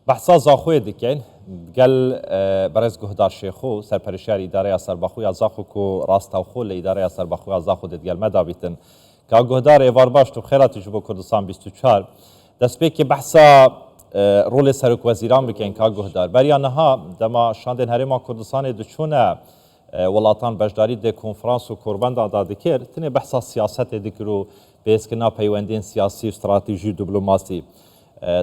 بحثا زاخوی دکن گل برز گهدار شیخو سرپرشتیار اداره سربخوی از زاخو کو راستاوخو ل اداره سربخوی از زاخو دگل مداویتن که گهدار ایوار باش تو خیراتی جو کردستان 24 دست به که بحثا رول سرک وزیران بکن که گهدار بریانها دما شاندن هرما کردستان دچونه ولاتان بجداری ده کنفرانس و قربان داده کرد تنه بحثا سیاست دکرو به اسکنا پیوندین سیاسی و استراتژی دیپلماسی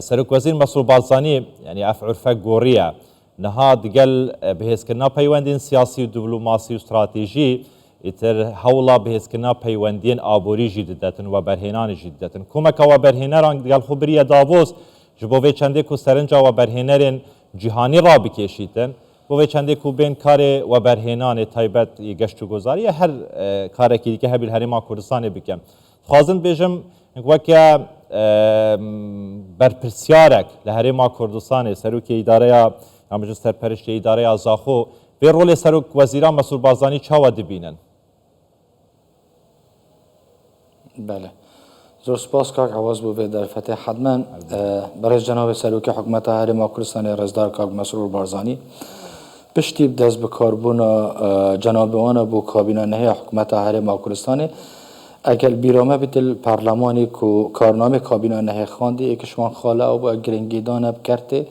سرک وزیر مسعود بارزانی یعنی افعرفه گوریه نها دگل بهسکنا پیوندین سیاسی و دیپلماسی و استراتژی اتر حولا بهسکنا پیوندین آبوری جدیدتن و برهنان جدیدتن کمک و برهنران دگل خبری داووس جبوه چنده کو سرنجا و برهنرین جهانی را بکشیدن بوه چنده کو بین کار و برهنان تایبت گشت و گذاری هر کاری که هبیل هرما کردستان بکن خوازن بیجم وکه برپرسیارک لهرما کردستان سروک اداره همچنین سرپرشتی اداره زاخو به رول سروک وزیران مسعود بارزانی چاوا دبینن. بله زور سپاس کاک عواز بو در فتح حتما برای جناب سروک حکومت هرما کردستان رزدار کاک مسعود بارزانی پشتی دست به کاربون جناب آن بو کابینه نه حکومت هرما کردستان اگر بیرامه بیتل پارلمانی کو کارنامه کابینه نه خواندی کشوان خاله و گرینگیدان بکرته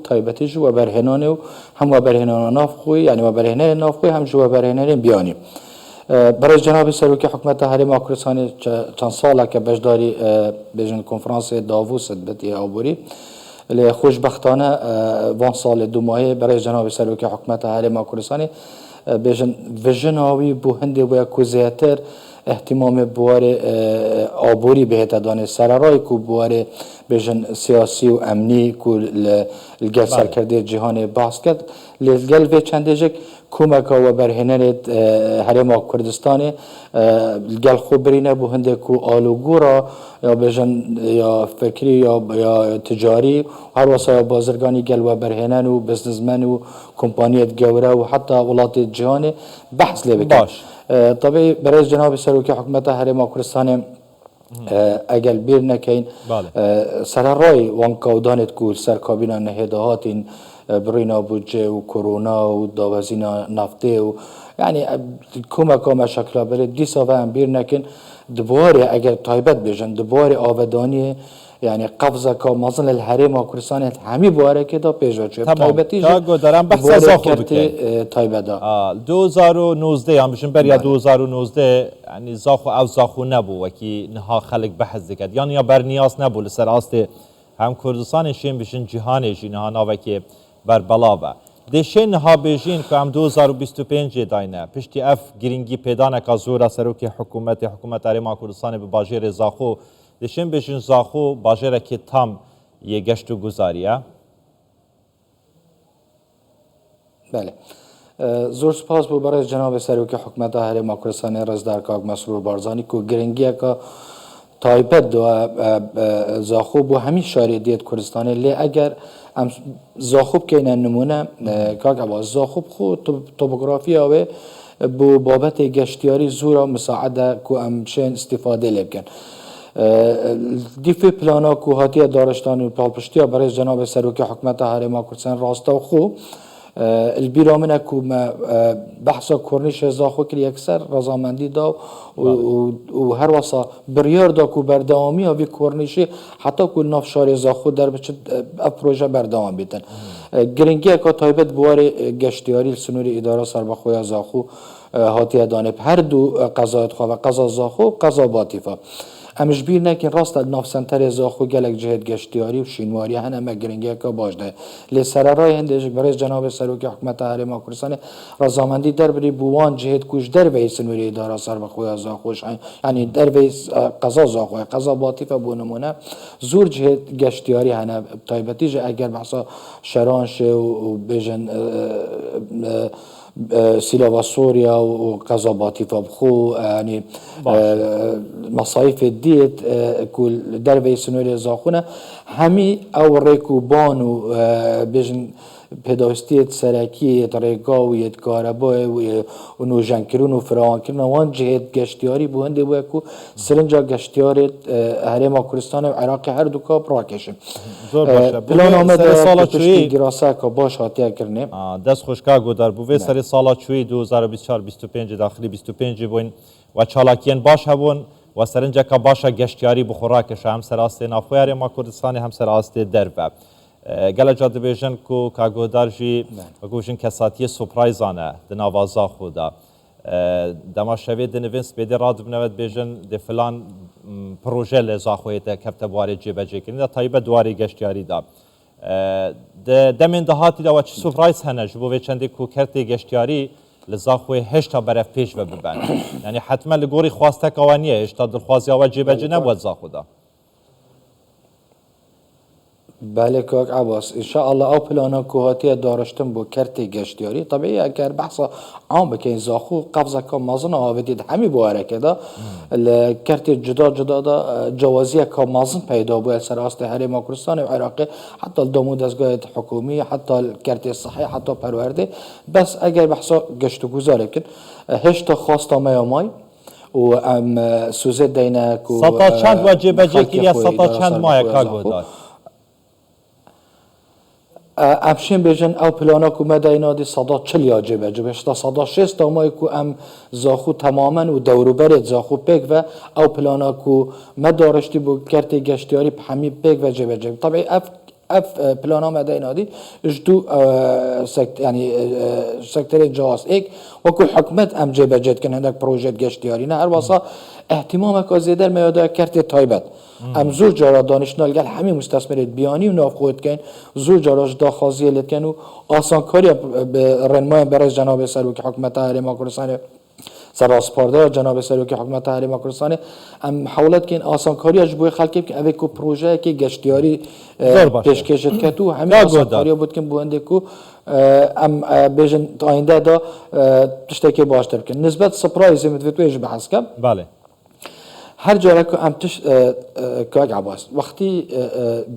تایبتی جو و برهنانه و هم و برهنان ناف خوی یعنی و برهنان ناف خوی هم جو و برهنان بیانی برای جناب سروک حکومت هرما کردستان چند ساله که بجداری بیژن کنفرانس داووس بتی آبوری لی خوشبختانه وان سال دو ماهه برای جناب سروک حکومت هرما کردستان بیژن ویژن آوی بو هنده و کوزیتر احتمام بوار آبوری بهت دانه سرارای کو بوار بیژن سیاسی و امنی کو لگل سرکرده جهان بحث کرد لگل و چنده جک کمک و برهنان هرما کردستان لگل خبرینه بو هنده کو آلوگورا یا بیژن یا فکری یا تجاری هر وسایل بازرگانی گل و برهنان و بزنسمن و کمپانیت گوره و حتی ولات جهان بحث لبکن طبعی برای جناب سروک حکومت هرما کردستان اگر بیر نکین سرارای وان کودانت کو سرکابینا نهدهاتین برینا بودجه و کرونا و داوزینا نفته و یعنی کمک شکل بره دیسا و هم بیر نکن دوباره اگر تایبت بیجن دوباره آودانی یعنی قفزه که مازن الحرم کردستان همی باره که دا پیش بچه تایبتی جو دارم بحث زاخو بکن تایبتا 2019 هم بشن بریا 2019 یعنی زاخو او زاخو نبو وکی نها خلق بحث دکد یعنی یا برنیاس نبو لسر آسته هم کردستان شین بشن جهانشی نها ناوکی بر بلاوه دشین نها بیجین که هم 2025 داینه پشتی اف گرینگی پیدانه که زورا سروک حکومت هرما کردستان به باجیر زاخو دشین بیشین زاخو باجره که تام یه گشت و گذاریه بله زور سپاس بو برای جناب سروک حکومت هرما کردستان رزدار کاک مسعود بارزانی کو گرینگیه که تایبت دو زاخو بو همین شاریدیت کردستان لی اگر زاخوب که این نمونه کاک عباس زاخوب خو توپوگرافی آوه بو بابت گشتیاری زورا مساعده که امشین استفاده لبکن دیفی پلانا کو هاتیه دارشتان و پالپشتیا برای جناب سروک حکومت هرما کردستان راستا خو البیرامنه کو بحثا کرنیش زاخو کلی اکثر رضامندی دا و هر واسا بریار دا کو بردوامی آوی کرنیشی حتی کو نافشار زاخو در بچه پروژه بردوام بیتن گرینگی اکا تایبت بوار گشتیاری سنوری اداره سربخوی زاخو هاتیه دانب هر دو قضایت خواه و قضا زاخو قضا باطیفه امش بیر نکن راست ناف سنتر زاخو گلک جهت گشتیاری و شینواری هن اما گرینگی که باجده لی سرارای هندش برای جناب سروک حکومت هرما کردستان رضامندی در بری بوان جهت کوش در به سنوری اداره سر و خوی زاخوش یعنی در به قضا زاخو قضا باطیفه بو نمونه زور جهت گشتیاری هن تایبتی اگر بحثا شرانش و بیژن سیلا سوریا و قضا باطیفه بخو یعنی مصایف دیت کل در به سنوری زاخونه همی او ریکوبان و بیژن پێداویستیت سەرەکیت ڕێگاویت کارەبای و نوژەنکردن و فراوانکردن وان جهێت گەشتیاری بۆ هەندێک بووە و سرنجا گەشتیارێت هەرێما کوردستان و عێراقی هەردووکە بڕاکێشن زۆر باشە پلانامەدا ساڵە پشتی چوی دیراسەکە باش هاتیەکردنێ دەست خۆشکا گۆدار بووێ سەری ساڵە چوی 2024 داخلی 25 بووین و چالاکیان باش هەبوون و سەرنجەکە باشە گەشتیاری بخۆڕاکێشە هەم سەراستی ناوخۆی هەرێما کوردستانی هەم سەراستی دەربە گەلە جا دەبێژن و کاگۆدارژی بەگوژن کەساتیە سوپرایزانە دناوازا خۆدا دەماشەوێت دنوێن سپێدی ڕادبنەوەت بێژن دێ فلان پرۆژە لە زاخۆیەتە کەپتە بوارێت جێبەجێکردندا تایبە دواری گەشتیاریدا دەمێن داهاتیداوە چ سوپرایز هەنە ji بۆ vê çendê ku kertê geştiyarî li zaxwê hêşta beref pêş ve biben yanî hetme li gorî xwasteka we niye hêşta dilxwaziya we cêbecî nebûye zaxwe da بله کاک عباس انشاءالله او پلانا کوهاتی دارشتن بو کرتی گشتیاری طبیعی اگر بحثا عام بکن زاخو قفزه که مازن آویدید همی بو حرکه دا کرتی جدا جدا دا جوازی که مازن پیدا بو سر راست حریم کوردستان و عراقی حتی دامو دستگاه حکومی حتی کرتی صحی حتی پرورده بس اگر بحثا گشت گذاره کن هشتا خواستا میامای و ام سوزه دینه کو سطا چند و جێبەجێ کردیە سطا چند مایە کاگۆدار امشین بیشن او پلانا کو مدینا دی صدا 40 جبه جبشتا صدا 6 تا مای کو ام زاخو تماما و دوروبر زاخو پک و او پلانا کو مدارشتی بو کرتی گشتیاری همی پک و جبه جبه طبعا اف پلانا مدینا دی اجدو سکت یعنی سکتر جواز ایک و کو حکمت ام جبه جد کن هندک پروژه گشتیاری نه هر واسه احتمام که زیادر میاده کرتی تایبت ام زور جارا دانشنال گل همه مستثمرت بیانی و ناف خود کن زور جاراش داخازی لت کن و آسان کاری به رنمای برای جناب سروک حکومت هرێما کوردستان سراسپارده جناب سروک حکومت هرێما کوردستان ام حاولت کن آسان کاری اج بو خلک که اوی کو پروژه که گشتیاری پیشکشت کرد و همه آسان کاری بود کن بونده کو ام بیژن آینده دا تشتکی باشتر کن نسبت سپرایز متویج بحث کم بله هر جاره که ام تش کاک عباس وقتی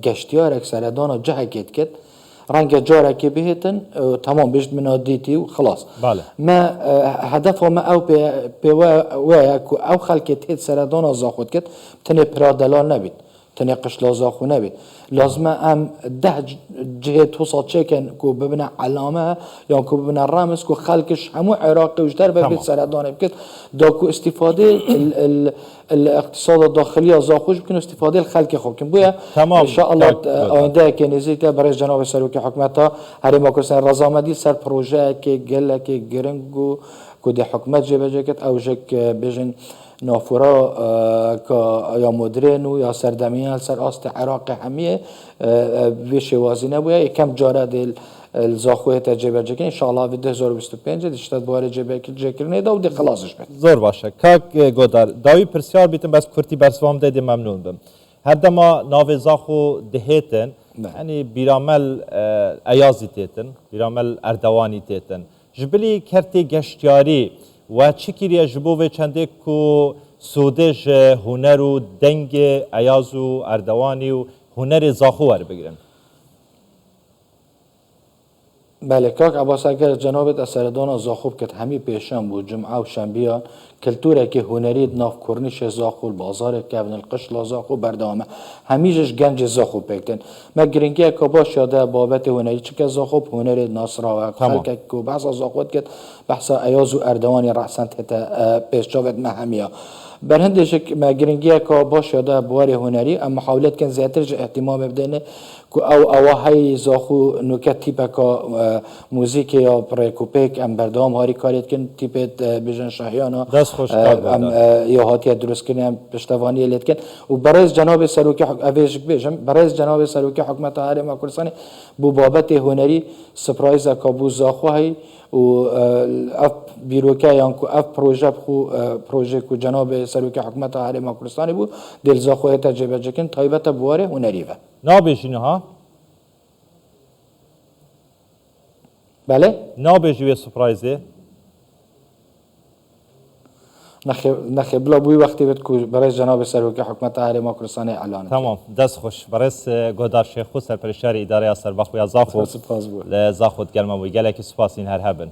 گشتیارک سردانا جه کت کت رنگ جاره که بهتن تمام بشت من دیتی و خلاص بله ما هدف ما او به و او خلکت هت سردانا زاخود کت تنه پرادلال نبید تنه قشلا زاخو نبید لازم ام 10 جهت وسط چکن کو ببینه علامه یا کو ببینه رمز کو خلکش همو عراقی وجدر به بیت سردانه بکت دا کو استفاده الاقتصاد الداخلی از زاخوش بکن استفاده الخلق خوکن بویا ان شاء الله آینده که نزدیک برای جناب سروک حکومت هرێما کوردستان رضامندی سر پروژه که گله که گرنگو کو د حکومت جبهه او جک بیژن نافورا که یا مدرن و یا سردمیان سر آست عراق همیه ویش وازی نبوده کم جاره دل الزاخوه تجربه جکن ان شاء الله في 2025 دشتات بواره جبه جکرنه دا و دی خلاصش بید زۆر باشە کاک گۆدار داوی پرسیار بیتم بەس کورتی بەرسوام دەیدێ مەمنون بم هەردەما ناوێ زاخۆ دهێتن ینی بیرامەل ئەیازی تێتن بیرامەل ئەردەوانی تێتن ji bilî kertê geştiyarî we çi kiriye ji bo vê çendê ku Sûdê ji huner û dengê eyaz û erdewanî û hunerê zaxo werbigirin بله کاک عباس اگر جنابت سردان زاخوب کت همی پیشم بود جمعه و شنبه کلتوره که هنری ناف کرنش زاخو بازار کبن القشل زاخو بردامه همیجش گنج زاخو بکتن ما گرینگی که باش یاده بابت هنری چه که زاخوب هنری ناصرا و خلک که بحث زاخوت کت بحث ایاز و اردوانی رأسن تا پیش جاوت مهمیه برهندش ما گرینگی که باش یاده بواری هنری اما محاولت کن زیاتر اهتمام بدنه او های زاخو نوکت تیپه که موزیک یا پریکوپیک ام بردام هاری کاریت کن تیپت بیژن شاهیانا ام یا هاتی درست کنی ام پشتوانی لیت کن و برای جناب سروک اویش بیشم برای جناب سروک حکومت هرێما کوردستان بو بابت هنری سپرایز که بو زاخو های و اف بیروکه یا کو اف پروژه کو جناب سروک حکومت هرێما کوردستان بو دل زاخو تجربه جکن تایبت بواره هنری و نابێژینە ها بله نابێژی وێ سوپرایزێ نخی بلا بوی وقتی بید که برای جناب سروک حکومت هرما کردستان اعلان تمام دست خوش برس گهدار شیخو سرپرشتیاری اداره سربخوی زاخو سپاس بود لزاخو گلمه و گلک سپاس این هر هبن